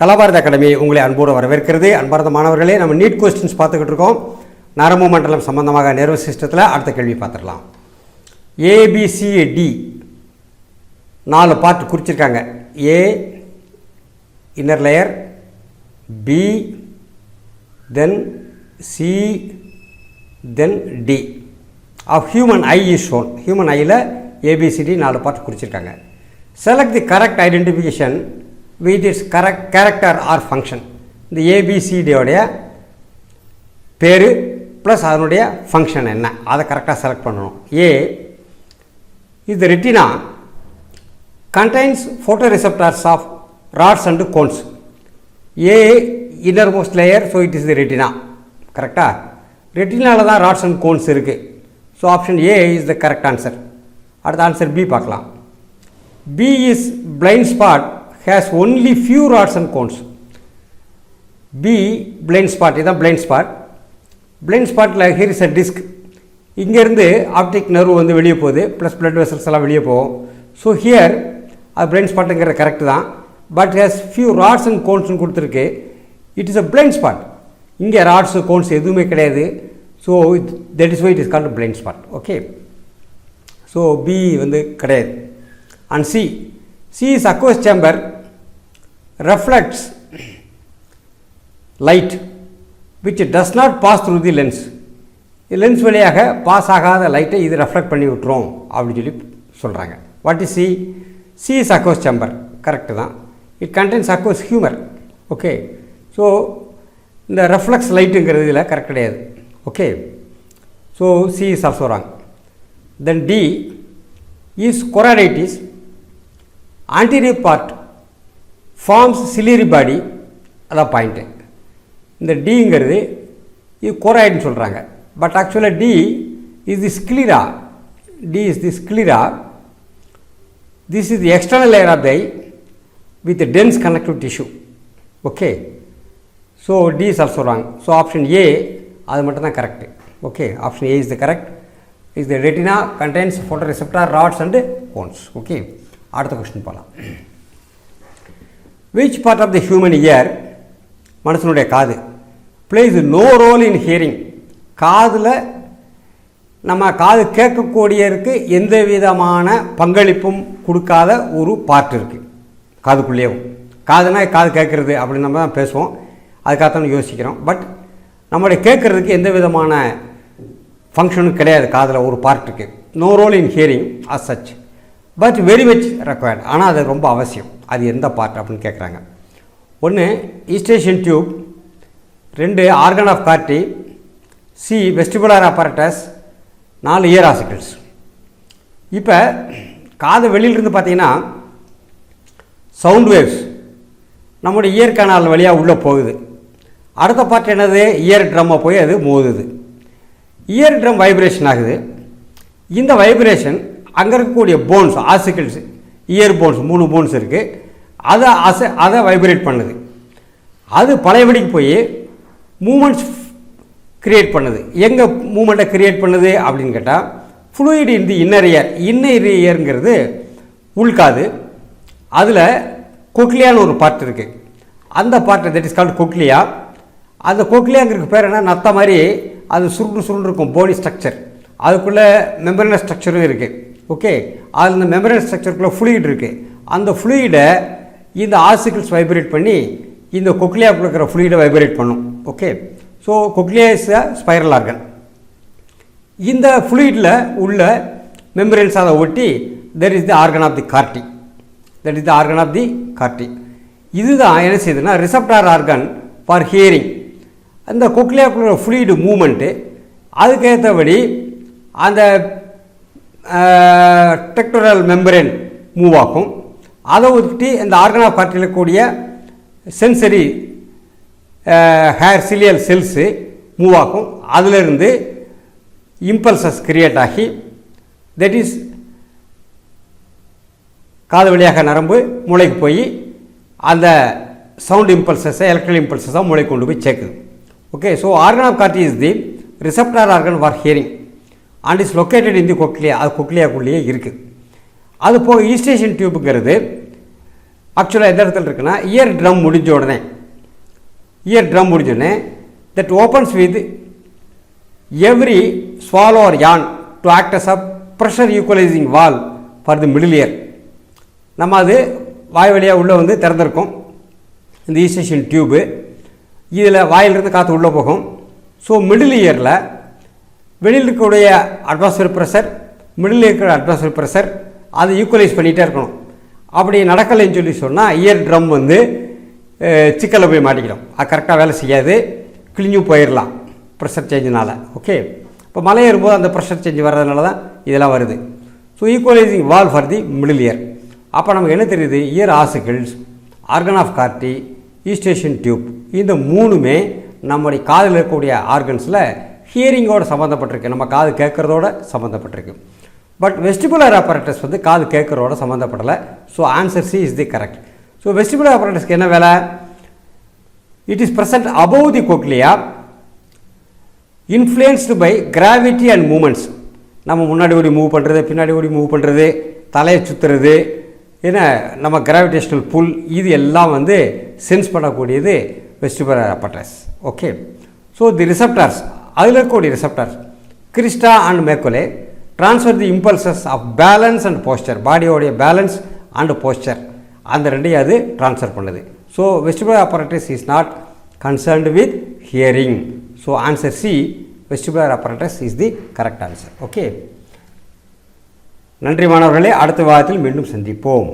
Kalabharathi academy உங்களை அன்போடு வரவேற்கிறது. அன்பார்ந்த மாணவர்களே, நம்ம நீட் கொஸ்டின்ஸ் பார்த்துக்கிட்டு இருக்கோம். நரம்பு மண்டலம் சம்பந்தமாக நர்வஸ் சிஸ்டத்தில் அடுத்த கேள்வி பார்த்துடலாம். ஏபிசிடி 4 பார்ட் குறிச்சிருக்காங்க. A inner layer, B, then C, then D of human eye is shown. Human ஐயில் ஏபிசிடி 4 பார்ட் குறிச்சிருக்காங்க. Select the correct identification with its correct character or function. இந்த ஏபிசிடியோடைய பேர் ப்ளஸ் அதனுடைய ஃபங்க்ஷன் என்ன, அதை கரெக்டாக செலக்ட் பண்ணணும். A is the retina contains photoreceptors of rods and cones. A innermost layer, so it is the retina. கரெக்டாக ரெட்டினாவில் தான் ராட்ஸ் அண்ட் கோன்ஸ் இருக்குது. So option A is the correct answer. அடுத்த ஆன்சர் பி பார்க்கலாம். B is blind spot has only few rods and cones. B blind spot, இதான் blind spot. blind spotல here is a disc. இங்கேருந்து optic nerve வந்து வெளியே போகுது, plus blood vessels எல்லாம் வெளியே போகும். ஸோ ஹியர் அது பிளைண்ட் ஸ்பாட்டுங்கிற கரெக்ட் தான். But has few rods and கோன்ஸ்னு கொடுத்துருக்கு. It is a blind spot. இங்கே ராட்ஸ் கோன்ஸ் எதுவுமே கிடையாது. So that is why it is called blind spot. Okay, so B வந்து கிடையாது. And C is aqueous chamber, reflects light which does not pass through the lens. Lens வழியாக pass ஆகாத லைட்டை இது reflect பண்ணி விட்டுரும் அப்படின்னு சொல்லி சொல்கிறாங்க. What is C is aqueous chamber, correct தான். It contains aqueous humor. Okay, so இந்த ரெஃப்ளெக்ஸ் லைட்டுங்கிறது இதில் கரெக்ட் கிடையாது. Okay, so C is also wrong. Then D is choroiditis, anterior part forms ciliary body. அதான் பாயிண்ட்டு. இந்த டிங்கிறது இது கோராய்டுன்னு சொல்கிறாங்க. பட் ஆக்சுவலாக D is the sclera. D is the sclera. This is the external layer of the eye with dense connective tissue. Okay, so D is also wrong. So option A அது மட்டும் தான் correct. Okay, option A is the correct. Is the retina contains photoreceptor rods and cones. Okay, அடுத்த question போகலாம். which part of the human ear, மனுஷனுடைய காது, plays no role in hearing. காதில் நம்ம காது கேட்கக்கூடியருக்கு எந்த விதமான பங்களிப்பும் கொடுக்காத ஒரு பார்ட் இருக்குது காதுக்குள்ளேயும். காதுனா காது கேட்குறது அப்படின்னு நம்ம தான் பேசுவோம், அதுக்காகத்தான் யோசிக்கிறோம். பட் நம்மளுடைய கேட்குறதுக்கு எந்த விதமான ஃபங்க்ஷனும் கிடையாது. காதில் ஒரு பார்ட் இருக்குது. No role in hearing as such, but very much required. ஆனால் அது ரொம்ப அவசியம். அது எந்த பார்ட் அப்படின்னு கேட்குறாங்க. ஒன்று Eustachian tube, 2 organ of Corti, C vestibular apparatus, 4 ear ossicles. இப்போ காது வெளியிலிருந்து பார்த்தீங்கன்னா சவுண்ட் வேவ்ஸ் நம்முடைய இயர் கனால் வழியாக உள்ளே போகுது. அடுத்த பார்ட் என்னது, இயர் ட்ரம்மை போய் அது மோதுது. இயர் ட்ரம் வைப்ரேஷன் ஆகுது. இந்த வைப்ரேஷன் அங்கே இருக்கக்கூடிய bones, ossicles, ear bones 3 bones இருக்குது, அதை வைப்ரேட் பண்ணுது. அது பழையபடிக்கு போய் மூமெண்ட்ஸ் க்ரியேட் பண்ணுது. எங்கே மூமெண்ட்டை க்ரியேட் பண்ணுது அப்படின்னு கேட்டால் fluid in the inner ear. Inner இயருங்கிறது உள்காது. அதில் கொக்லியான்னு ஒரு பார்ட் இருக்குது. அந்த part that is called cochlea. அந்த கொக்லியாங்கிறதுக்கு பேர் என்ன, நத்த மாதிரி அது சுருண்டு இருக்கும் போடி ஸ்ட்ரக்சர். அதுக்குள்ளே மெம்பரனஸ் ஸ்ட்ரக்சரும் இருக்குது. ஓகே, அதில் இந்த மெம்பரனஸ் ஸ்ட்ரக்சருக்குள்ளே ஃப்ளூயிட் இருக்குது. அந்த ஃப்ளூயிடை இந்த ஆசிக்கிள்ஸ் வைப்ரேட் பண்ணி இந்த கொக்லியாவுக்குள்ள இருக்கிற ஃப்ளூயிடை வைப்ரேட் பண்ணும். Okay, so cochlea is a spiral organ. இந்த ஃப்ளூயிடில் உள்ள மெம்பரன்ஸ் அதை ஒட்டி that is the organ of the Corti. That is the organ of the Corti. இதுதான் என்ன செய்யுதுன்னா ரிசப்டார் ஆர்கன் ஃபார் ஹியரிங். அந்த கொக்லியாவுக்குள்ள ஃப்ளூயிடு மூமெண்ட்டு அதுக்கேற்றபடி அந்த டெக்டோரல் மெம்பரேன் மூவ் ஆகும். அதை ஒட்டி இந்த ஆர்கன் ஆஃப் கார்டியில் இருக்கக்கூடிய சென்சரி ஹேர் சிலியல் செல்ஸு மூவ் ஆகும். அதிலிருந்து இம்பல்சஸ் கிரியேட் ஆகி தட் இஸ் காது வழியாக நரம்பு மூளைக்கு போய் அந்த சவுண்ட் இம்பல்சஸை எலக்ட்ரிக்கல் இம்பல்சஸாக மூளை கொண்டு போய் சேர்க்குது. Okay, so organ of Corti is the receptor organ for hearing and is located in the cochlea. அது கொக்லியாக்குள்ளேயே இருக்குது. அது போக ஈஸ்டேஷன் டியூப்புங்கிறது ஆக்சுவலாக எந்த இடத்துல இருக்குன்னா இயர் ட்ரம் முடிஞ்ச உடனே that opens with every swallow or yawn to act as a pressure equalising valve for the middle ear. நம்ம அது வாய் வழியாக உள்ளே வந்து திறந்திருக்கும் இந்த ஈஸ்டேஷன் டியூபு. இதில் வாயிலிருந்து காற்று உள்ளே போகும். ஸோ மிடில் இயரில் வெளியில் இருக்கக்கூடிய அட்மாஸ்பியர் ப்ரெஷர், மிடில் இருக்கிற அட்மாஸ்பியர் ப்ரெஷர் அதை ஈக்குவலைஸ் பண்ணிகிட்டே இருக்கணும். அப்படி நடக்கலைன்னு சொல்லி சொன்னால் இயர் ட்ரம் வந்து சிக்கலில் போய் மாட்டிக்கிறோம். அது கரெக்டாக வேலை செய்யாது, கிழிஞ்சும் போயிடலாம் ப்ரெஷர் சேஞ்சினால். ஓகே, இப்போ மழை ஏறும்போது அந்த ப்ரெஷர் சேஞ்ச் வர்றதுனால தான் இதெல்லாம் வருது. So equalising valve for the middle ear. அப்போ நமக்கு என்ன தெரியுது, ear ossicles, organ of Corti, Eustachian tube, இந்த மூணுமே நம்முடைய காதில் இருக்கக்கூடிய ஆர்கன்ஸில் ஹியரிங்கோடு சம்மந்தப்பட்டிருக்கு, நம்ம காது கேட்குறதோட சம்மந்தப்பட்டிருக்கு. பட் வெஸ்டிபுலர் apparatus வந்து காது கேட்குறதோட சம்மந்தப்படலை. So answer C is the correct. So vestibular apparatusக்கு என்ன வேலை? It is present above the cochlea, influenced by gravity and movements. நம்ம முன்னாடி ஓடி மூவ் பண்ணுறது, பின்னாடி ஓடி மூவ் பண்ணுறது, தலையை சுற்றுறது, ஏன்னா நம்ம கிராவிடேஷனல் புல், இது எல்லாம் வந்து சென்ஸ் பண்ணக்கூடியது vestibular apparatus. Okay, so the receptors, அதில் இருக்கக்கூடிய receptors crista and maculae transfer the impulses of balance and posture, பாடியோடைய பேலன்ஸ் அண்ட் போஸ்டர், அந்த ரெண்டையும் அது ட்ரான்ஸ்ஃபர் பண்ணுது. So vestibular apparatus is not concerned with hearing. So answer C, vestibular apparatus is the correct answer. Okay, நன்றி மாணவர்களே, அடுத்த வாரத்தில் மீண்டும் சந்திப்போம்.